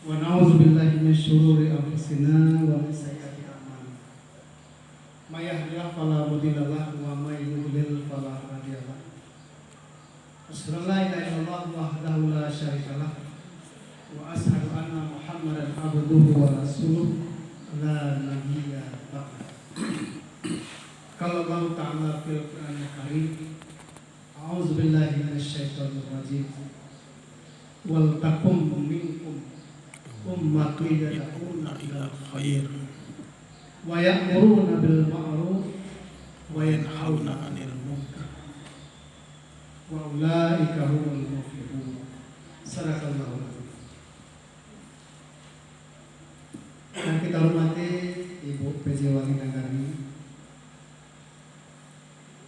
ونعوذ بالله من شرور أنفسنا ومن سيئات أعمالنا من يهده الله فلا مضل له ومن يضلل فلا هادي له أشهد أن لا إله إلا الله وحده لا شريك له وأشهد أن محمدا عبده ورسوله لا نبي بعده قال الله تعالى في القرآن الكريم أعوذ بالله من الشيطان الرجيم ولتكن منكم أمة يدعون إلى الخير ويأمرون بالمعروف وينهون عن المنكر وأولئك هم المفلحون. صدق الله العظيم. Yang kita hormati Ibu PJ Wali Nagari,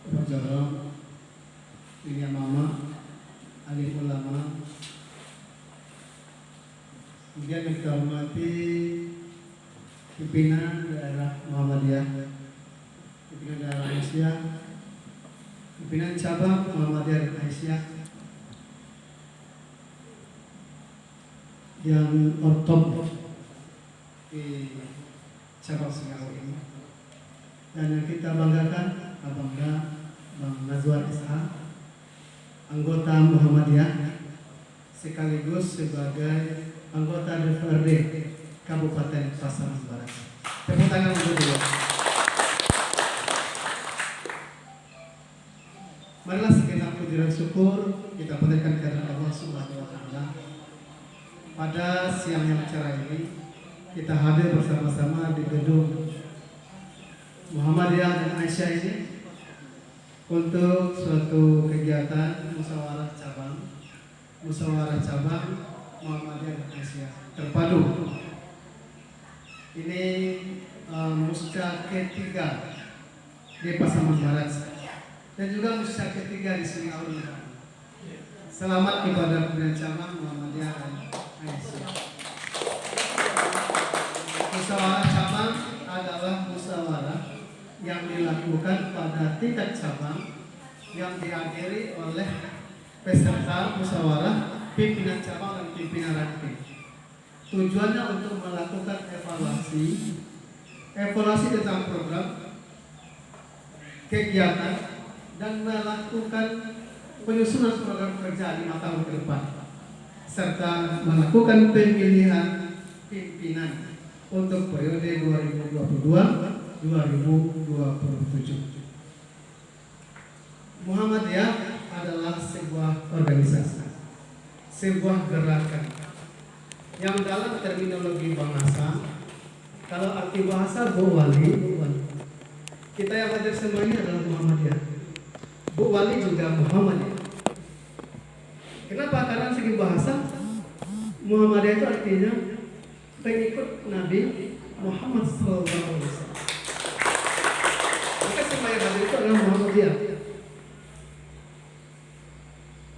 Bapak Jorong, Linya Mama, Alif Ulama, kemudian yang kita hormati pimpinan daerah Muhammadiyah, pimpinan daerah Aisyah, pimpinan cabang Muhammadiyah dan Aisyah yang top di cabang Singapura ini, dan yang kita banggakan Abangga Bang Nazwar Ishak, anggota Muhammadiyah sekaligus sebagai anggota DPRD Kabupaten Pasaman Barat. Tepuk tangan untuk beliau. Marilah segenap puji dan syukur kita panjatkan kepada Allah Subhanahu wa taala. Pada siang yang cerah ini kita hadir bersama-sama di gedung Muhammadiyah dan Aisyah ini untuk suatu kegiatan musyawarah cabang Muhammadiyah dan Aisyah terpadu. Ini musca ketiga di Pasaman Barat dan juga musca ketiga di Singapura. Selamat kepada pimpinan cabang Muhammadiyah dan Aisyah. Musyawarah cabang adalah musyawarah yang dilakukan pada tingkat cabang yang dihadiri oleh peserta musyawarah, pimpinan cabang dan pimpinan ranting. Tujuannya untuk melakukan evaluasi tentang program, kegiatan, dan melakukan penyusunan program kerja 5 tahun ke depan, serta melakukan pemilihan pimpinan untuk periode 2022-2027. Muhammadiyah adalah sebuah organisasi, sebuah gerakan yang dalam terminologi bahasa, kalau arti bahasa Bu Wali, kita yang hadir semuanya adalah Muhammadiyah. Bu Wali juga Muhammadiyah. Kenapa? Karena segi bahasa Muhammadiyah itu artinya pengikut Nabi Muhammad SAW. Maka semua yang hadir itu adalah Muhammadiyah.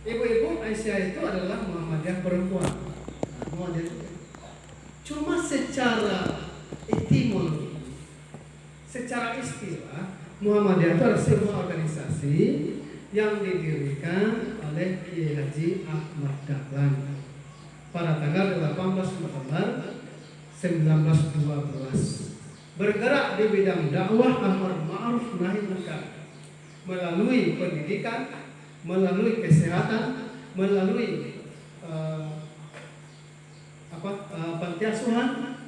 Ibu-ibu Aisyah itu adalah Muhammadiyah perempuan. Cuma secara etimologi, secara istilah, Muhammadiyah itu adalah sebuah organisasi yang didirikan oleh Kiai Haji Ahmad Dahlan pada tanggal 18 November 1912, bergerak di bidang dakwah amar ma'ruf nahi munkar melalui pendidikan, melalui kesehatan, melalui panti asuhan,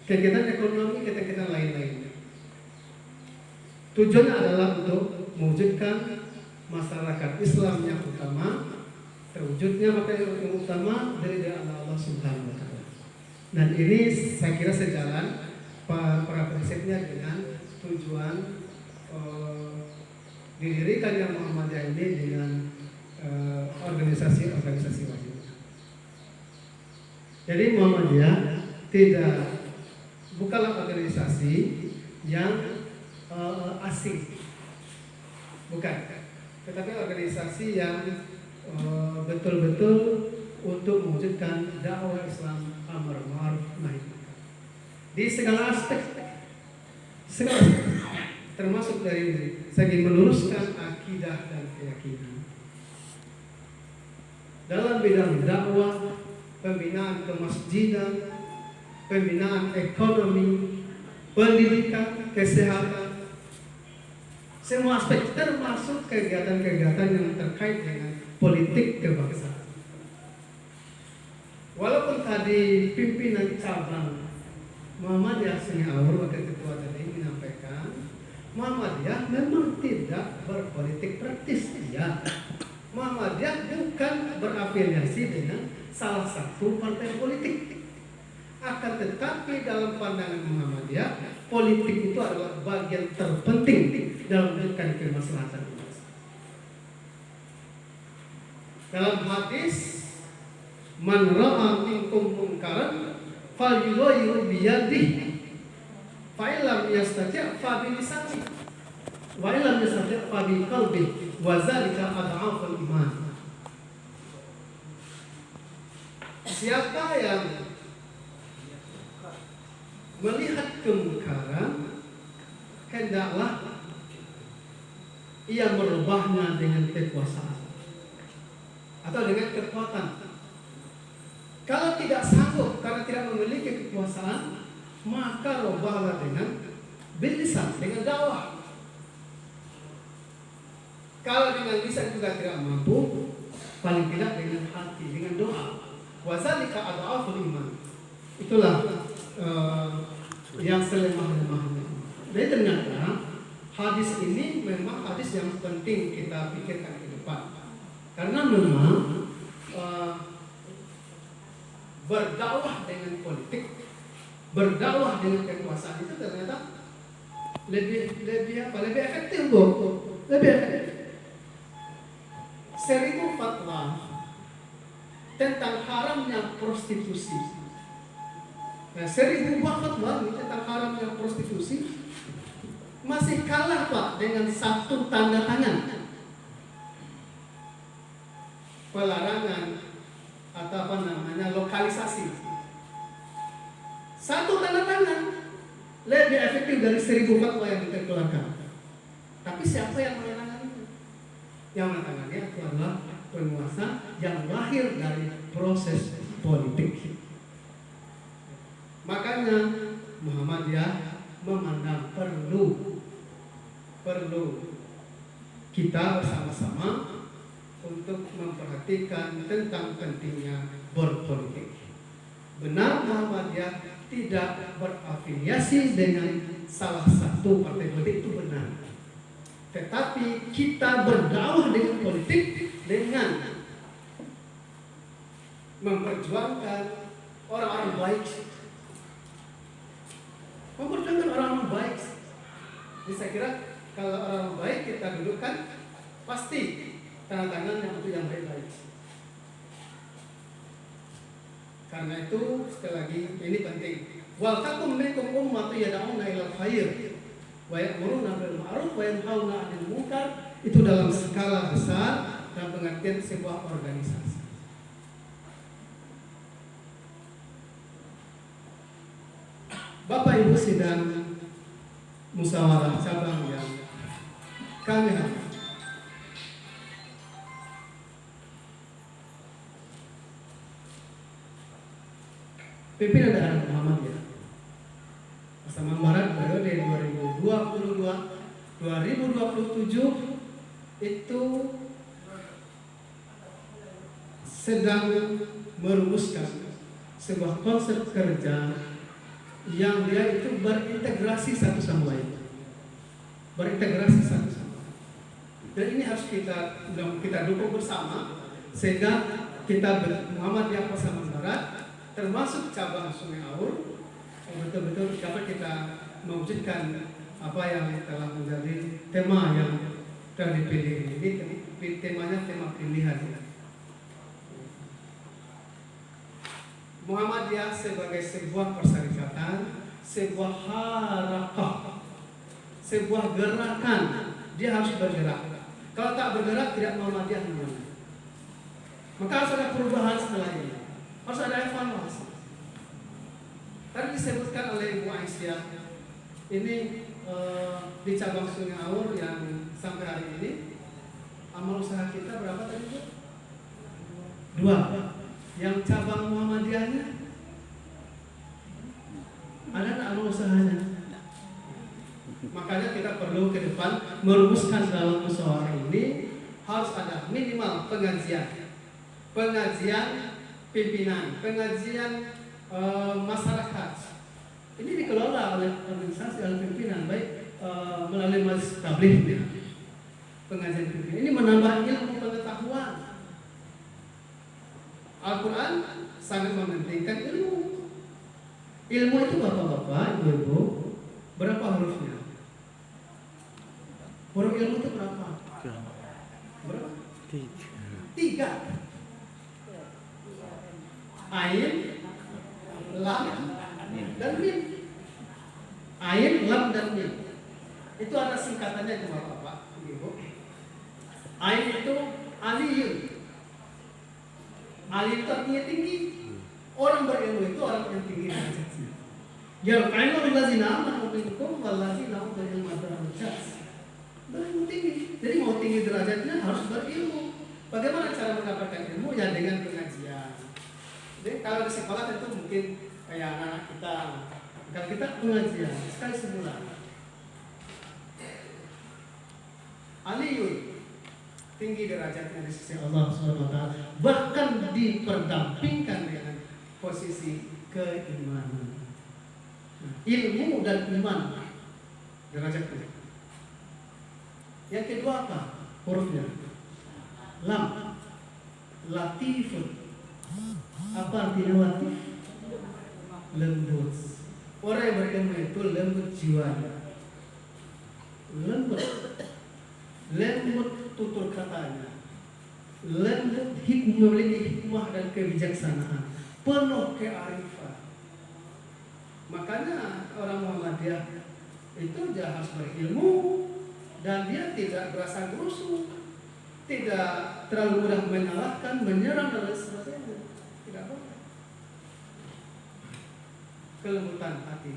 kegiatan ekonomi, kegiatan lain-lainnya. Tujuannya adalah untuk mewujudkan masyarakat Islam yang utama, terwujudnya masyarakat yang utama dari Allah Subhanahu wa taala. Dan ini saya kira sejalan para prinsipnya dengan tujuan didirikan yang Muhammadiyah ini dengan organisasi-organisasi wajib. Jadi Muhammadiyah bukanlah organisasi yang asing, bukan, tetapi organisasi yang betul-betul untuk mewujudkan dakwah Islam amar ma'ruf nahi munkar di segala aspek, termasuk dari segi meluruskan akidah dan keyakinan dalam bidang dakwah, pembinaan kemasjidan, pembinaan ekonomi, pendidikan, kesehatan, semua aspek termasuk kegiatan-kegiatan yang terkait dengan politik kebangsaan. Walaupun tadi pimpinan cabang Muhammadiyah Sungai Aur, Wakil Ketua tadi menyampaikan Muhammadiyah memang tidak berpolitik praktis, ya. Muhammadiyah bukan berafiliasi dengan salah satu partai politik. Akan tetapi dalam pandangan Muhammadiyah, politik itu adalah bagian terpenting dalam menentukan kemaslahatan bangsa. Dalam hadis, man ra'a minkum munkaran falyughayyirhu biyadihi fa illam yastati' fa bi lisanihi wa illam yastati' fa bi qalbihi wa dzalika adhaful iman. Siapa yang melihat kemungkaran, hendaklah ia merubahnya dengan kekuasaan atau dengan kekuatan. Kalau tidak sanggup karena tidak memiliki kekuasaan, maka rubahlah dengan bilisan, dengan dakwah. Kalau dengan lisan juga tidak mampu, paling tidak dengan hati, dengan doa. Wa dzalika adhaful iman. Itulah yang selemah-lemahnya. Jadi ternyata hadis ini memang hadis yang penting kita pikirkan ke depan. Karena memang berdakwah dengan politik, berdakwah dengan kekuasaan itu ternyata lebih efektif, lebih efektif. 1000 fatwa tentang haramnya prostitusi. Nah, 1000 fatwa tentang haramnya prostitusi masih kalah, Pak, dengan satu tanda tangan pelarangan atau lokalisasi. Satu tanda tangan lebih efektif dari 1000 fatwa yang dikeluarkan. Tapi siapa yang menanganinya? Yang menanganinya adalah penguasa yang lahir dari proses politik. Makanya Muhammadiyah memandang perlu kita bersama-sama untuk memperhatikan tentang pentingnya berpolitik. Benar, Muhammadiyah tidak berafiliasi dengan salah satu partai politik, itu benar. Tetapi kita berdakwah dengan politik dengan memperjuangkan orang-orang baik. Memperjuangkan orang-orang baik. Jadi saya kira kalau orang baik kita dudukkan, pasti tanda tangannya untuk yang baik-baik. Karena itu sekali lagi ini penting. Wal takum minkum ummatun yad'una ilal khair wa ya'muruna bil ma'ruf wa yanhauna 'anil munkar. Itu dalam skala besar dan pengertian sebuah organisasi. Bapak Ibu sidang musyawarah cabang yang kami hormati, pimpinan daerah Muhammadiyah Pasaman Barat periode 2022-2027 itu sedang merumuskan sebuah konsep kerja yang dia itu berintegrasi satu sama lain, berintegrasi satu sama lain. Dan ini harus kita dukung bersama sehingga kita Muhammadiyah Pasaman Barat termasuk cabang Sungai Aur betul-betul dapat kita mewujudkan apa yang telah menjadi tema yang telah dipilih ini. Temanya tema pilihan. Muhammadiyah sebagai sebuah perserikatan, sebuah harakah, sebuah gerakan, dia harus bergerak. Kalau tak bergerak tidak Muhammadiyah namanya. Maka harus ada perubahan setelah ini, harus ada evaluasi. Tadi disebutkan oleh Ibu Aisyah, ini di cabang Sungai Aur yang sampai hari ini amal usaha kita berapa tadi Bu? 2. Yang cabang Muhammadiyahnya ada nggak amal usahanya? Makanya kita perlu ke depan merumuskan dalam musyawarah ini harus ada minimal pengajian pimpinan, pengajian masyarakat. Ini dikelola oleh organisasi oleh pimpinan, baik melalui majelis tabligh, pengajian pimpinan. Ini menambah ilmu pengetahuan. Al-Quran sangat mementingkan ilmu. Ilmu itu bapak-bapak, ibu-ibu, berapa hurufnya? Huruf ilmu itu berapa? Berapa? 3. Ain, lam, dan mim. Ain, lam, dan mim. Itu ada singkatannya itu bapak-bapak, ibu. Ain itu aliyun. Ali itu artinya tinggi. Orang berilmu itu orang yang tinggi derajatnya. Yarfa'illahu allazina amanu minkum wallazina utul ilma darajat. Berilmu tinggi. Jadi mau tinggi derajatnya harus berilmu. Bagaimana cara mendapatkan ilmu? Ya dengan pengajian. Jadi kalau di sekolah tentu mungkin kayak anak kita, kalau kita pengajian sekali sebulan. Aliyun, tinggi derajatnya di sisi Allah SWT, bahkan diperdampingkan dengan posisi keimanan. Ilmu dan iman derajatnya. Yang kedua apa? Hurufnya lam, latifun. Apa artinya latif? Lembut. Orang yang berilmu itu lembut jiwanya, lembut tutur katanya, lembut memiliki hikmah dan kebijaksanaan, penuh kearifan. Makanya orang Muhammadiyah itu dia harus berilmu dan dia tidak berasa gerusu, tidak terlalu mudah menyalahkan, menyerang dan lain sebagainya. Tidak boleh. Kelembutan hati.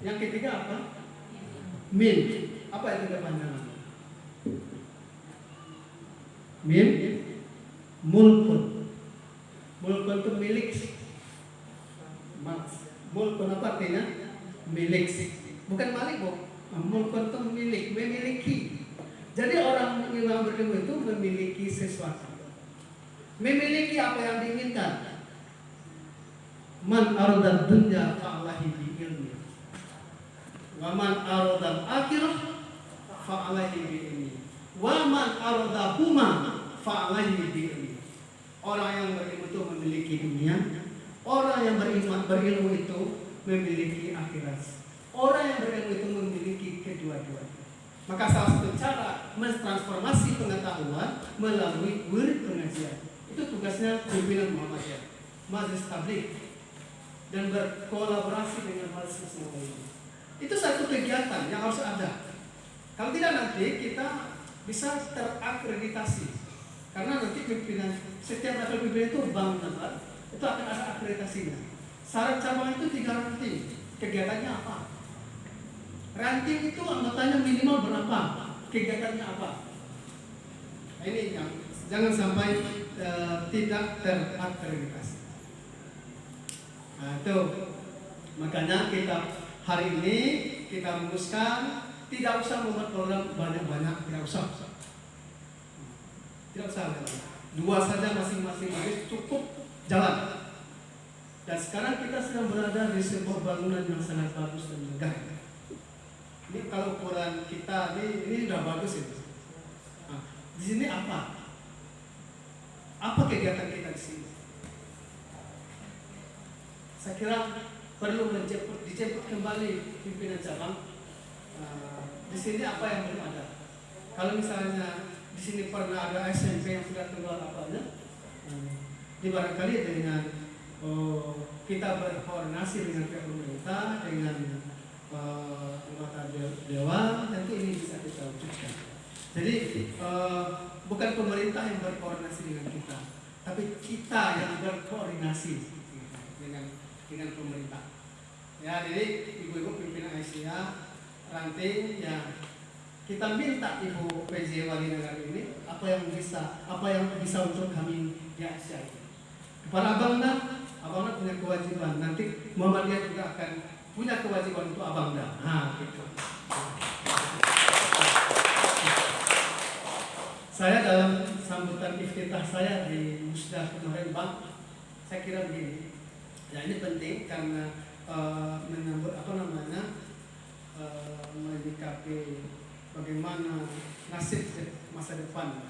Yang ketiga apa? Min. Apa itu kepanjangan? Mim, mulkun. Mulkun itu milik. Mulkun apa artinya? Milik. Bukan malik, Bu. Mulkun itu milik, memiliki. Jadi orang yang berilmu itu memiliki sesuatu. Memiliki apa yang diinginkan. Man aradad dunya fa'alahi bi ilmi. Wa man aradal akhirah fa'alahi bi ilmi. Wa man aradahuma fa'alahi bi ilmi. Orang yang berilmu itu memiliki dunia. Orang yang berilmu itu memiliki akhirat. Orang yang berilmu itu memiliki kedua-duanya. Maka salah satu cara mentransformasi pengetahuan melalui murid pengajian. Itu tugasnya pimpinan Muhammadiyah, majelis tabligh, dan berkolaborasi dengan majelis lain. Itu satu kegiatan yang harus ada. Kalau tidak nanti kita bisa terakreditasi. Karena nanti pimpinan, setiap level pimpinan itu bank nazar, itu akan ada akreditasinya. Syarat cabang itu 3 ranting. Kegiatannya apa? Ranting itu anggotanya minimal berapa? Kegiatannya apa? Nah, ini yang jangan sampai tidak terakreditasi. Nah, itu makanya kita hari ini kita rumuskan, tidak usah membuat program banyak-banyak, tidak usah. Tidak usah. 2 saja masing-masing cukup jalan. Dan sekarang kita sedang berada di sebuah bangunan yang sangat bagus dan megah. Ini kalau ukuran kita ini sudah bagus itu. Nah, di sini apa? Apa kegiatan kita di sini? Saya kira perlu dijemput kembali pimpinan cabang. Di sini apa yang belum ada? Kalau misalnya di sini pernah ada SMP yang sudah keluar apanya, ini barangkali dengan kita berkoordinasi dengan pihak pemerintah, dengan anggota dewan, tentu ini bisa kita wujudkan. Jadi bukan pemerintah yang berkoordinasi dengan kita, tapi kita yang berkoordinasi dengan pemerintah. Ya, jadi ibu-ibu pimpinan Aisyah ranting ya, kita minta Ibu PJ Wali Negara ini apa yang bisa untuk kami di Aisyah ini. Kepada Abangda punya kewajiban. Nanti Muhammadiyah juga akan punya kewajiban untuk Abangda. Nah, gitu. Saya dalam sambutan iftitah saya di Musda kemarin, Bang, saya kira begini. Ya, ini penting karena menyambut menyikapi bagaimana nasib masa depan